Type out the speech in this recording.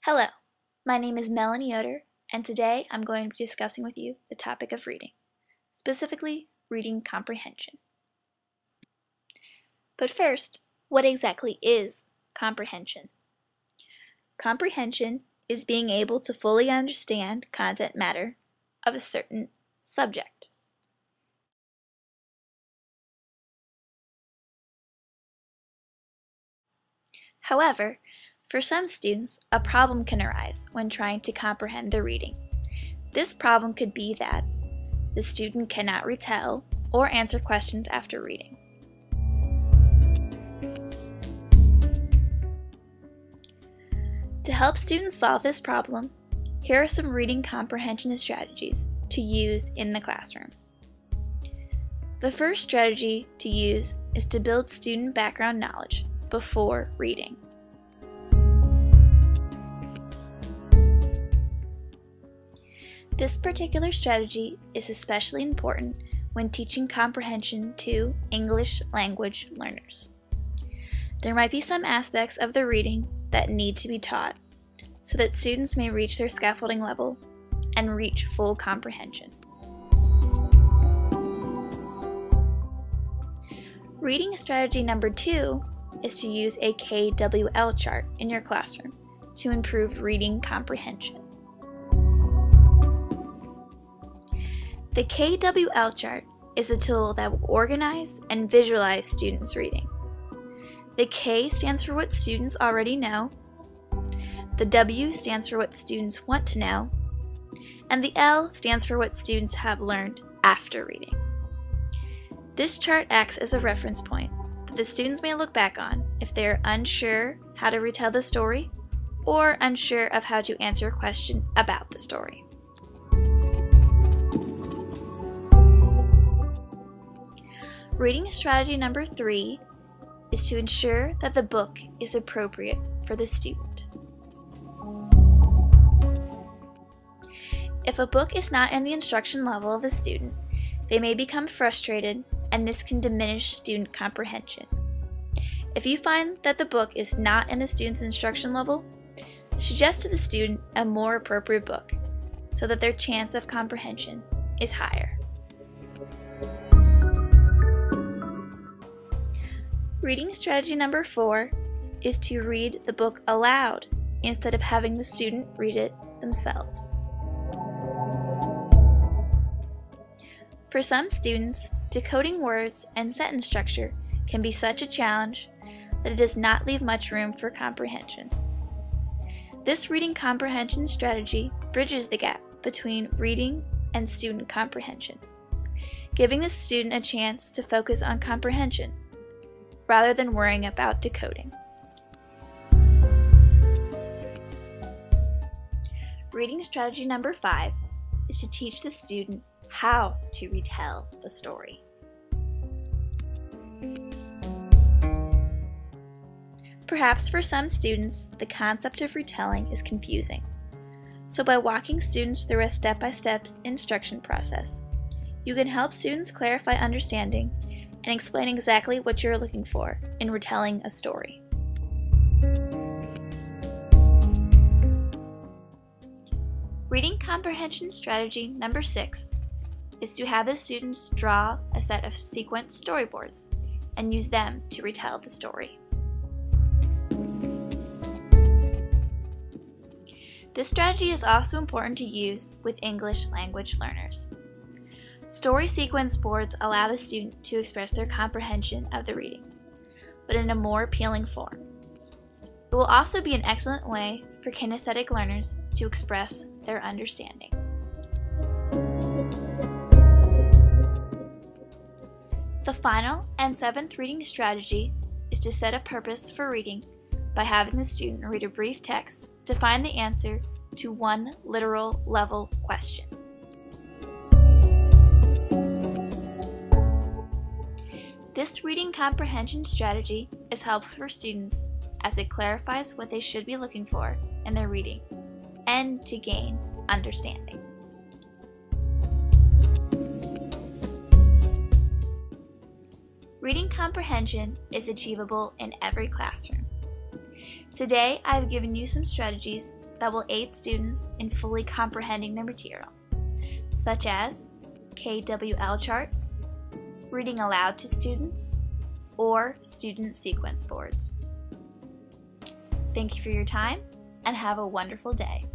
Hello, my name is Melanie Yoder, and today I'm going to be discussing with you the topic of reading, specifically reading comprehension. But first, what exactly is comprehension? Comprehension is being able to fully understand content matter of a certain subject. However, for some students, a problem can arise when trying to comprehend the reading. This problem could be that the student cannot retell or answer questions after reading. To help students solve this problem, here are some reading comprehension strategies to use in the classroom. The first strategy to use is to build student background knowledge before reading. This particular strategy is especially important when teaching comprehension to English language learners. There might be some aspects of the reading that need to be taught so that students may reach their scaffolding level and reach full comprehension. Reading strategy number 2 is to use a KWL chart in your classroom to improve reading comprehension. The KWL chart is a tool that will organize and visualize students' reading. The K stands for what students already know, the W stands for what students want to know, and the L stands for what students have learned after reading. This chart acts as a reference point that the students may look back on if they are unsure how to retell the story or unsure of how to answer a question about the story. Reading strategy number 3 is to ensure that the book is appropriate for the student. If a book is not in the instruction level of the student, they may become frustrated, and this can diminish student comprehension. If you find that the book is not in the student's instruction level, suggest to the student a more appropriate book so that their chance of comprehension is higher. Reading strategy number 4 is to read the book aloud instead of having the student read it themselves. For some students, decoding words and sentence structure can be such a challenge that it does not leave much room for comprehension. This reading comprehension strategy bridges the gap between reading and student comprehension, giving the student a chance to focus on comprehension rather than worrying about decoding. Reading strategy number 5 is to teach the student how to retell the story. Perhaps for some students, the concept of retelling is confusing. So by walking students through a step-by-step instruction process, you can help students clarify understanding and explain exactly what you're looking for in retelling a story. Reading comprehension strategy number 6 is to have the students draw a set of sequence storyboards and use them to retell the story. This strategy is also important to use with English language learners. Story sequence boards allow the student to express their comprehension of the reading, but in a more appealing form. It will also be an excellent way for kinesthetic learners to express their understanding. The final and 7th reading strategy is to set a purpose for reading by having the student read a brief text to find the answer to one literal level question. This reading comprehension strategy is helpful for students as it clarifies what they should be looking for in their reading and to gain understanding. Reading comprehension is achievable in every classroom. Today, I have given you some strategies that will aid students in fully comprehending their material, such as KWL charts, reading aloud to students, or student sequence boards. Thank you for your time and have a wonderful day.